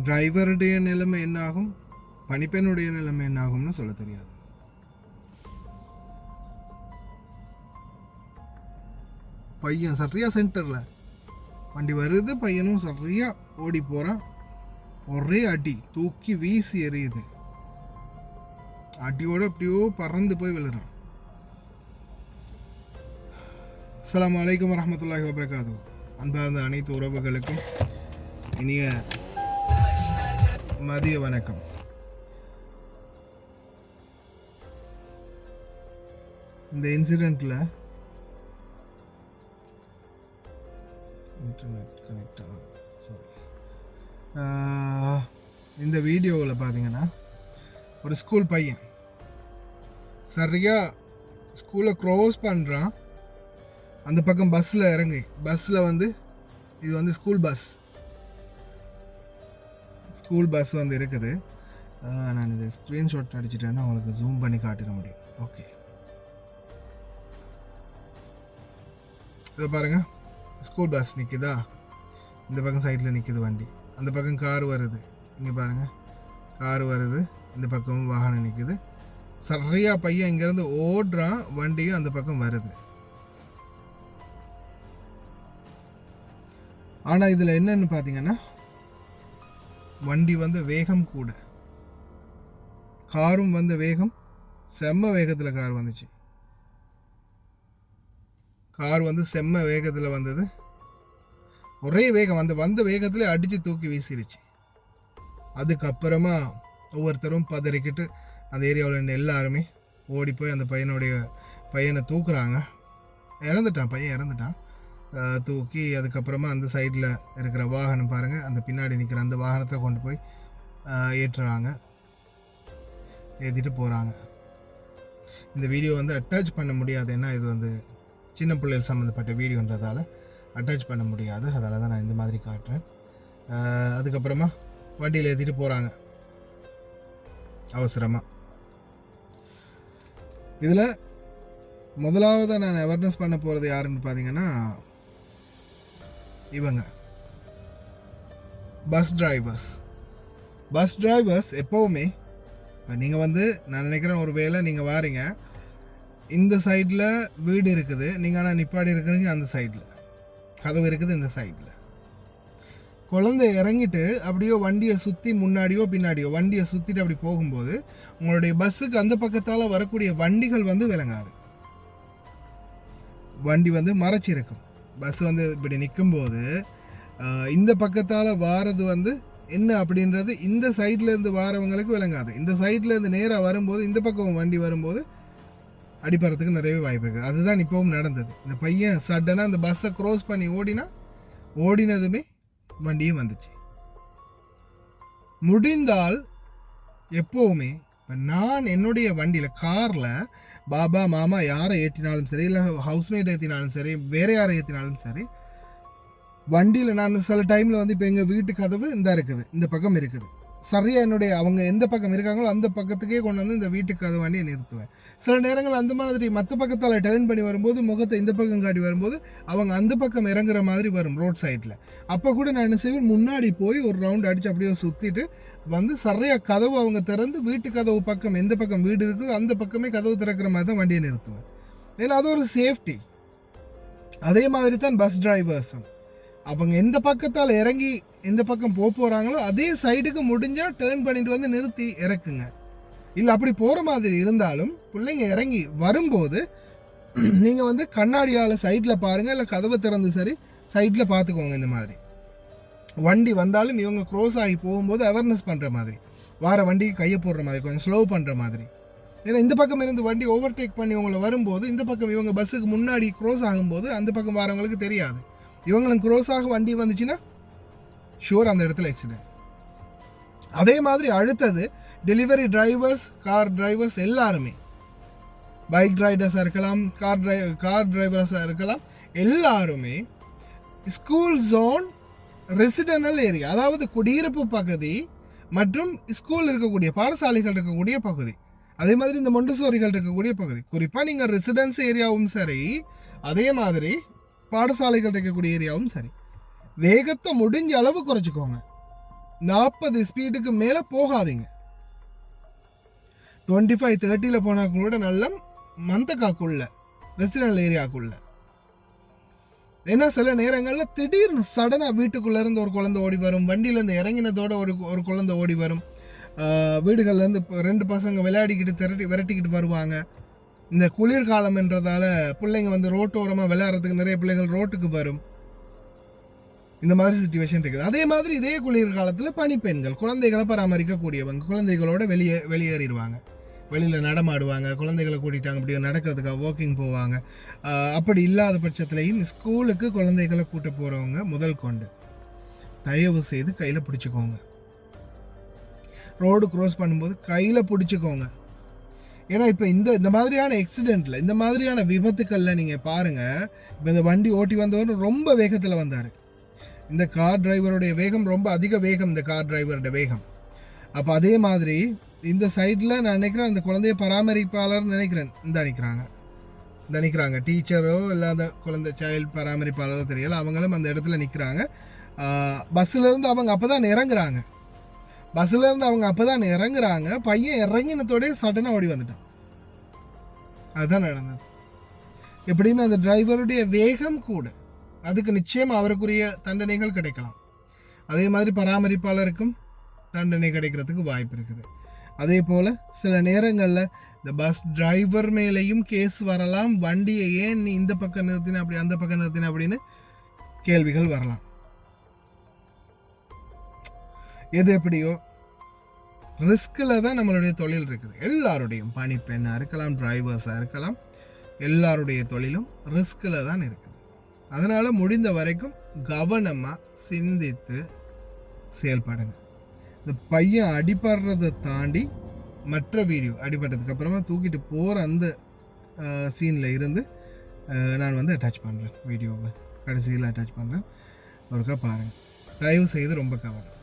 டிரைவருடைய நிலைமை என்ன ஆகும், பணிப்பெண்ணுடைய நிலைமை என்ன ஆகும்னு சொல்ல தெரியாது. பையன் சரியா சென்டரில் வண்டி வருது, பையனும் சரியா ஓடி போகிறான். ஒரே அடி தூக்கி வீசி எறியுது. அடியோடு அப்படியோ பறந்து போய் விழுறான். அஸ்ஸலாமு அலைக்கும் வரஹ்மத்துல்லாஹி வபரகாத்துஹு. அன்பார்ந்த அனைத்து உறவுகளுக்கும் இனிய மதிய வணக்கம். இந்த இன்சிடெண்ட்டில் இன்டர்நெட் கனெக்ட் ஆகும், சாரி. இந்த வீடியோவில் பார்த்தீங்கன்னா ஒரு ஸ்கூல் பையன் சரியாக ஸ்கூலை க்ரோஸ் பண்ணுறான். அந்த பக்கம் பஸ்ஸில் இறங்கி, பஸ்ஸில் வந்து இது வந்து ஸ்கூல் பஸ் வந்து இருக்குது. நான் இதை ஸ்க்ரீன்ஷாட் அடிச்சிட்டேன்னா உங்களுக்கு ஜூம் பண்ணி காட்டிட முடியும். ஓகே, இதை பாருங்கள், ஸ்கூல் பஸ் நிற்குதா, இந்த பக்கம் சைடில் நிற்குது வண்டி, அந்த பக்கம் கார் வருது, இங்கே பாருங்கள் கார் வருது, இந்த பக்கம் வாகனம் நிற்குது. சரியாக பையன் இங்கேருந்து ஓடுறான், வண்டியும் அந்த பக்கம் வருது. ஆனால் இதில் என்னன்னு பார்த்தீங்கன்னா வண்டி வந்து வேகம் கூட, காரும் வந்து வேகம், செம்ம வேகத்தில் கார் வந்துச்சு. கார் வந்து செம்ம வேகத்தில் வந்தது, ஒரே வேகம், அந்த வந்த வேகத்தில் அடித்து தூக்கி வீசிடுச்சு. அதுக்கப்புறமா ஒவ்வொருத்தரும் பதறிக்கிட்டு அந்த ஏரியாவில் இருந்த எல்லாருமே ஓடி போய் அந்த பையனை தூக்குறாங்க. பையன் இறந்துட்டான். தூக்கி அதுக்கப்புறமா அந்த சைடில் இருக்கிற வாகனம் பாருங்கள், அந்த பின்னாடி நிற்கிற அந்த வாகனத்தை கொண்டு போய் ஏற்றிட்டு போகிறாங்க. இந்த வீடியோ வந்து அட்டாச் பண்ண முடியாது, ஏன்னா இது வந்து சின்ன பிள்ளைகள் சம்மந்தப்பட்ட வீடியோன்றதால அட்டாச் பண்ண முடியாது. அதால் தான் நான் இந்த மாதிரி காட்டுறேன். அதுக்கப்புறமா வண்டியில் ஏற்றிட்டு போகிறாங்க அவசரமாக. இதில் முதலாவது நான் அவேர்னஸ் பண்ண போகிறது யாருன்னு பார்த்தீங்கன்னா இவங்க பஸ் டிரைவர்ஸ். எப்போவுமே இப்போ நீங்கள் வந்து நான் நினைக்கிறேன், ஒரு வேளை நீங்கள் வாரீங்க, இந்த சைடில் வீடு இருக்குது, நீங்கள் ஆனால் நிப்பாடி இருக்கிறீங்க அந்த சைடில், கதவு இருக்குது இந்த சைடில். குழந்தை இறங்கிட்டு அப்படியோ வண்டியை சுற்றி முன்னாடியோ பின்னாடியோ வண்டியை சுற்றிட்டு அப்படி போகும்போது உங்களுடைய பஸ்ஸுக்கு அந்த பக்கத்தால் வரக்கூடிய வண்டிகள் வந்து விளங்காது. வண்டி வந்து மறைச்சிருக்கும். பஸ் வந்து இப்படி நிற்கும்போது இந்த பக்கத்தால் வாரது வந்து என்ன அப்படின்றது இந்த சைட்லேருந்து வாரவங்களுக்கு விளங்காது. இந்த சைட்லேருந்து நேராக வரும்போது, இந்த பக்கம் வண்டி வரும்போது அடிப்பறதுக்கு நிறையவே வாய்ப்பு இருக்குது. அதுதான் இப்போவும் நடந்தது. இந்த பையன் சடனாக அந்த பஸ்ஸை க்ரோஸ் பண்ணி ஓடினதுமே வண்டியும் வந்துச்சு. முடிந்தால் எப்போவுமே இப்போ நான் என்னுடைய வண்டியில், காரில் பாபா மாமா யாரை ஏற்றினாலும் சரி, இல்லை ஹவுஸ்மேட் ஏற்றினாலும் சரி, வேறு யாரை ஏற்றினாலும் சரி, வண்டியில் நான் சில டைமில் வந்து இப்போ எங்கள் வீட்டு கதவு இருக்குது, இந்த பக்கம் இருக்குது, சரியாக என்னுடைய அவங்க எந்த பக்கம் இருக்காங்களோ அந்த பக்கத்துக்கே கொண்டு வந்து இந்த வீட்டுக்கு கதவு வண்டியை நிறுத்துவேன். சில நேரங்கள் அந்த மாதிரி மற்ற பக்கத்தால் டேர்ன் பண்ணி வரும்போது, முகத்தை இந்த பக்கம் காட்டி வரும்போது அவங்க அந்த பக்கம் இறங்குற மாதிரி வரும் ரோட் சைடில். அப்போ கூட நான் என்ன செய்வேன், முன்னாடி போய் ஒரு ரவுண்ட் அடித்து அப்படியே சுற்றிட்டு வந்து சரியாக கதவு அவங்க திறந்து வீட்டு கதவு பக்கம் எந்த பக்கம் வீடு இருக்குதோ அந்த பக்கமே கதவு திறக்கிற மாதிரி தான் வண்டியை நிறுத்துவேன். ஏன்னா அது ஒரு சேஃப்டி. அதே மாதிரி தான் பஸ் டிரைவர்ஸும், அவங்க எந்த பக்கத்தால் இறங்கி எந்த பக்கம் போகிறாங்களோ அதே சைடுக்கு முடிஞ்சால் டேர்ன் பண்ணிட்டு வந்து நிறுத்தி இறக்குங்க. இல்லை அப்படி போகிற மாதிரி இருந்தாலும் பிள்ளைங்க இறங்கி வரும்போது நீங்கள் வந்து கண்ணாடியால் சைடில் பாருங்கள், இல்லை கதவை திறந்து சரி சைடில் பார்த்துக்கோங்க. இந்த மாதிரி வண்டி வந்தாலும் இவங்க க்ரோஸ் ஆகி போகும்போது அவேர்னஸ் பண்ணுற மாதிரி, வார வண்டிக்கு கையை போடுற மாதிரி, கொஞ்சம் ஸ்லோ பண்ணுற மாதிரி. ஏன்னா இந்த பக்கம் இருந்து வண்டி ஓவர்டேக் பண்ணி உங்களை வரும்போது இந்த பக்கம் இவங்க பஸ்ஸுக்கு முன்னாடி க்ரோஸ் ஆகும்போது அந்த பக்கம் வரவங்களுக்கு தெரியாது. இவங்களும் க்ரோஸ் ஆக வண்டி வந்துச்சுன்னா ஷூர் அந்த இடத்துல ஆக்சிடென்ட். அதே மாதிரி அடுத்தது டெலிவரி டிரைவர்ஸ், கார் டிரைவர்ஸ், எல்லாருமே பைக் ரைடர்ஸாக இருக்கலாம், கார் டிரைவர்ஸாக இருக்கலாம், எல்லாருமே ஸ்கூல் ஜோன், ரெசிடென்டல் ஏரியா, அதாவது குடியிருப்பு பகுதி மற்றும் ஸ்கூல் இருக்கக்கூடிய பாடசாலைகள் இருக்கக்கூடிய பகுதி, அதே மாதிரி இந்த மொண்டசோரிகள் இருக்கக்கூடிய பகுதி, குறிப்பாக நீங்கள் ரெசிடென்ஸ் ஏரியாவும் சரி, அதே மாதிரி பாடசாலைகள் இருக்கக்கூடிய ஏரியாவும் சரி, வேகத்தை முடிஞ்ச அளவு குறைச்சிக்கோங்க. 40 ஸ்பீடுக்கு மேலே போகாதீங்க. 25-30 போனா கூட நல்ல மந்தக்காக்குள்ள ரெசிடென்ட் ஏரியாக்குள்ள. ஏன்னா சில நேரங்களில் திடீர்னு சடனாக வீட்டுக்குள்ளே இருந்து ஒரு குழந்தை ஓடி வரும், வண்டியிலேருந்து இறங்கினதோட ஒரு குழந்தை ஓடி வரும், வீடுகள்லேருந்து 2 பசங்க விளையாடிக்கிட்டு விரட்டிக்கிட்டு வருவாங்க. இந்த குளிர்காலம் என்றதால பிள்ளைங்க வந்து ரோட்டோரமாக விளையாடுறதுக்கு நிறைய பிள்ளைகள் ரோட்டுக்கு வரும். இந்த மாதிரி சுச்சுவேஷன் இருக்குது. அதே மாதிரி இதே குளிர்காலத்தில் பனிப்பெண்கள் குழந்தைகளை பராமரிக்கக்கூடியவங்க குழந்தைகளோட வெளியேறிடுவாங்க, வெளியில் நடமாடுவாங்க, குழந்தைகளை கூட்டிட்டாங்க அப்படியே நடக்கிறதுக்காக வாக்கிங் போவாங்க. அப்படி இல்லாத பட்சத்துலையும் ஸ்கூலுக்கு குழந்தைகளை கூட்ட போகிறவங்க முதல் கொண்டு தயவு செய்து கையில் பிடிச்சிக்கோங்க. ரோடு க்ராஸ் பண்ணும்போது கையில் பிடிச்சிக்கோங்க. ஏன்னா இப்போ இந்த மாதிரியான எக்ஸிடெண்ட்டில், இந்த மாதிரியான விபத்துக்களில் நீங்கள் பாருங்கள், இப்போ இந்த வண்டி ஓட்டி வந்தவர் ரொம்ப வேகத்தில் வந்தார். இந்த கார் டிரைவருடைய வேகம் ரொம்ப அதிக வேகம், இந்த கார் டிரைவருடைய வேகம். அப்போ அதே மாதிரி இந்த சைடில் நான் நினைக்கிறேன் அந்த குழந்தைய பராமரிப்பாளர் நினைக்கிறேன் நினைக்கிறாங்க டீச்சரோ இல்லாத குழந்தை சைல்டு பராமரிப்பாளரோ தெரியல, அவங்களும் அந்த இடத்துல நிற்கிறாங்க. பஸ்ஸிலேருந்து அவங்க அப்போ தான் இறங்குறாங்க. பையன் இறங்கினத்தோடய சடனாக ஓடி வந்துட்டான். அதுதான் நடந்தது. எப்படியுமே அந்த டிரைவருடைய வேகம் கூட, அதுக்கு நிச்சயம் அவருக்குரிய தண்டனைகள் கிடைக்கலாம். அதே மாதிரி பராமரிப்பாளருக்கும் தண்டனை கிடைக்கிறதுக்கு வாய்ப்பு இருக்குது. அதே போல் சில நேரங்களில் இந்த பஸ் டிரைவர் மேலேயும் கேஸ் வரலாம். வண்டியை ஏன் நீ இந்த பக்கம் நிறுத்தின, அப்படி அந்த பக்கம் நிறுத்தின அப்படின்னு கேள்விகள் வரலாம். எது எப்படியோ ரிஸ்கில் தான் நம்மளுடைய தொழில் இருக்குது. எல்லாருடையும், பணிப்பெண்ணாக இருக்கலாம், டிரைவர்ஸாக இருக்கலாம், எல்லாருடைய தொழிலும் ரிஸ்கில் தான் இருக்குது. அதனால் முடிந்த வரைக்கும் கவனமாக சிந்தித்து செயல்படுங்க. இந்த பையன் அடிபடுறதை தாண்டி மற்ற வீடியோ, அடிபட்டதுக்கு அப்புறமா தூக்கிட்டு போகிற அந்த சீனில் இருந்து நான் வந்து அட்டாச் பண்ணுறேன், வீடியோவை கடைசியில் அட்டாச் பண்ணுறேன். ஒருக்கா பாருங்கள். தயவு செய்து ரொம்ப கவனம்.